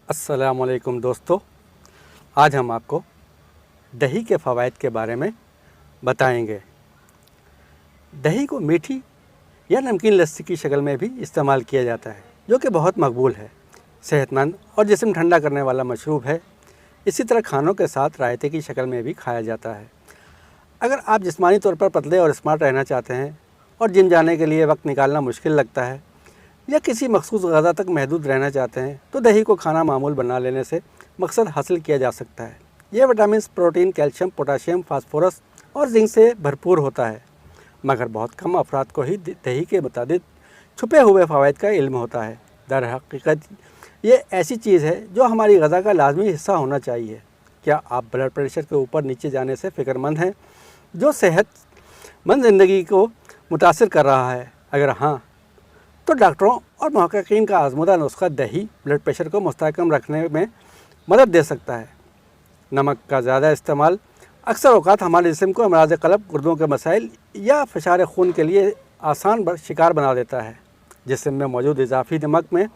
अस्सलाम वालेकुम दोस्तों, आज हम आपको दही के फ़वाइद के बारे में बताएंगे। दही को मीठी या नमकीन लस्सी की शक्ल में भी इस्तेमाल किया जाता है, जो कि बहुत मकबूल है, सेहतमंद और जिस्म ठंडा करने वाला मशरूब है। इसी तरह खानों के साथ रायते की शक्ल में भी खाया जाता है। अगर आप जिस्मानी तौर पर पतले और स्मार्ट रहना चाहते हैं और जिम जाने के लिए वक्त निकालना मुश्किल लगता है या किसी मखसूस ग़ज़ा तक महदूद रहना चाहते हैं, तो दही को खाना मामूल बना लेने से मकसद हासिल किया जा सकता है। यह vitamin, protein, calcium, potassium, phosphorus और जिंक से भरपूर होता है, मगर बहुत कम अफराद को ही दही के मुताबिक छुपे हुए फ़वाइद का इल्म होता है। दर हकीकत ये ऐसी चीज़ है जो हमारी ग़ज़ा का लाजमी हिस्सा होना चाहिए। क्या आप ब्लड प्रेशर के ऊपर नीचे जाने से फ़िक्रमंद हैं, जो सेहतमंद ज़िंदगी को मुतासिर कर रहा है? अगर हाँ, तो डॉक्टरों और मुहक्किकीन का आज़मूदा नुस्खा दही ब्लड प्रेशर को मुस्तहकम रखने में मदद दे सकता है। नमक का ज़्यादा इस्तेमाल अक्सर औक़ात हमारे जिस्म को अमराज़ क़ल्ब, गुर्दों के मसाइल या फ़शार खून के लिए आसान शिकार बना देता है। जिस्म में मौजूद इजाफ़ी नमक में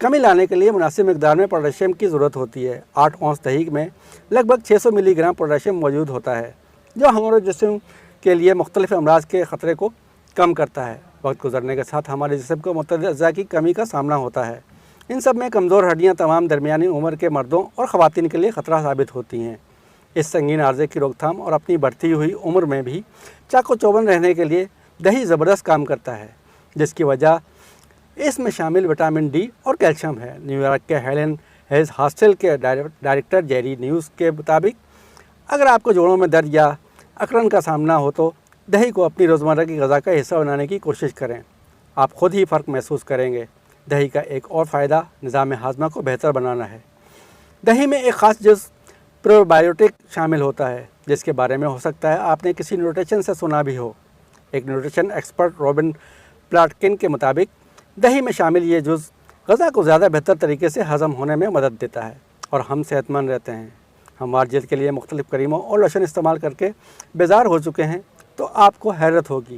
कमी लाने के लिए मुनासिब मकदार में पोटाशियम की ज़रूरत होती है। 8 औंस दही में लगभग 600 मिलीग्राम पोटाशियम मौजूद होता है, जो हमारे जिस्म के लिए मुख्तलिफ़ अमराज़ के ख़तरे को कम करता है। वक्त गुजरने के साथ हमारे जिस्म को मुख्तलिफ़ अज़्ज़ा की कमी का सामना होता है। इन सब में कमज़ोर हड्डियाँ तमाम दरमियानी उम्र के मर्दों और ख़वातीन के लिए ख़तरा साबित होती हैं। इस संगीन आर्ज़े की रोकथाम और अपनी बढ़ती हुई उम्र में भी चाको चौबंद रहने के लिए दही ज़बरदस्त काम करता है, जिसकी वजह इसमें शामिल विटामिन डी और कैल्शियम है। न्यूयॉर्क के हेलन हेज हॉस्टल के डायरेक्टर जेरी न्यूज़ के मुताबिक, अगर आपको जोड़ों में दर्द या अकड़न का सामना हो तो दही को अपनी रोज़मर्रा की ग़ज़ा का हिस्सा बनाने की कोशिश करें। आप खुद ही फ़र्क महसूस करेंगे। दही का एक और फ़ायदा निज़ाम हाज़मा को बेहतर बनाना है। दही में एक ख़ास जुज़ प्रोबायोटिक शामिल होता है, जिसके बारे में हो सकता है आपने किसी न्यूट्रिशन से सुना भी हो। एक न्यूट्रिशन एक्सपर्ट रॉबिन प्लाटकिन के मुताबिक, दही में शामिल ये जुज़ ग़ज़ा को ज़्यादा बेहतर तरीके से हज़म होने में मदद देता है और हम सेहतमंद रहते हैं। हमारी जल्द के लिए मुख्तलिफ़ क्रीमों और लोशन इस्तेमाल करके बेजार हो चुके हैं, तो आपको हैरत होगी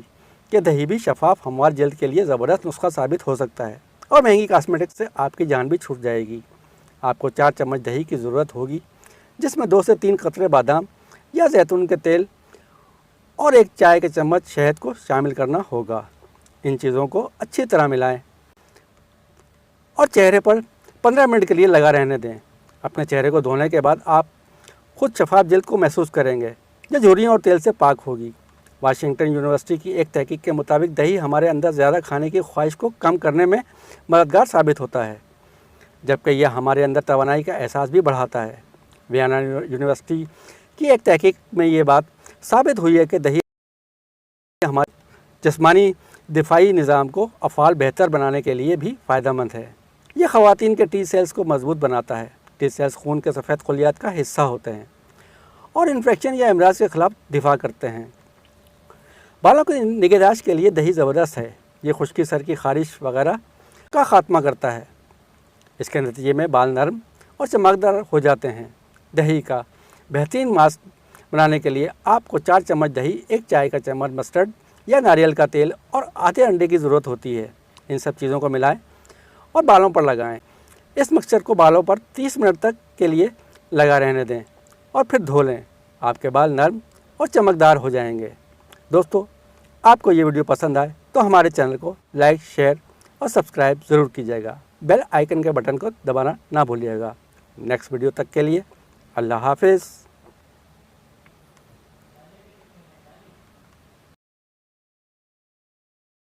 कि दही भी शफाफ हमवार जल्द के लिए ज़बरदस्त नुस्खा साबित हो सकता है और महंगी कॉस्मेटिक्स से आपकी जान भी छूट जाएगी। आपको 4 चम्मच दही की ज़रूरत होगी, जिसमें 2 से 3 कतरे बादाम या जैतून के तेल और 1 चाय के चम्मच शहद को शामिल करना होगा। इन चीज़ों को अच्छी तरह मिलाएं और चेहरे पर 15 मिनट के लिए लगा रहने दें। अपने चेहरे को धोने के बाद आप खुद शफाफ जल्द को महसूस करेंगे, जो झुर्रियों और तेल से पाक होगी। वाशिंगटन यूनिवर्सिटी की एक तहकीक के मुताबिक दही हमारे अंदर ज़्यादा खाने की ख्वाहिश को कम करने में मददगार साबित होता है, जबकि यह हमारे अंदर तवानाई का एहसास भी बढ़ाता है। वियना यूनिवर्सिटी की एक तहकीक में ये बात साबित हुई है कि दही हमारे जिस्मानी दिफाई निज़ाम को अफ़ाल बेहतर बनाने के लिए भी फ़ायदेमंद है। यह ख़वातीन के टी सेल्स को मजबूत बनाता है। टी सेल्स खून के सफ़ेद खलियात का हिस्सा होते हैं और इन्फेक्शन या अमराज के ख़िलाफ़ दिफा करते हैं। बालों की निगहदाश्त के लिए दही ज़बरदस्त है। ये खुश्की, सर की ख़ारिश वगैरह का ख़ात्मा करता है। इसके नतीजे में बाल नरम और चमकदार हो जाते हैं। दही का बेहतरीन मास्क बनाने के लिए आपको 4 चम्मच दही, 1 चाय का चम्मच मस्टर्ड या नारियल का तेल और आधे अंडे की ज़रूरत होती है। इन सब चीज़ों को मिलाएं और बालों पर लगाएं। इस मिक्सचर को बालों पर 30 मिनट तक के लिए लगा रहने दें और फिर धो लें। आपके बाल नरम और चमकदार हो जाएंगे। दोस्तों, आपको ये वीडियो पसंद आए तो हमारे चैनल को लाइक, शेयर और सब्सक्राइब ज़रूर कीजिएगा। बेल आइकन के बटन को दबाना ना भूलिएगा। नेक्स्ट वीडियो तक के लिए अल्लाह हाफ़िज़।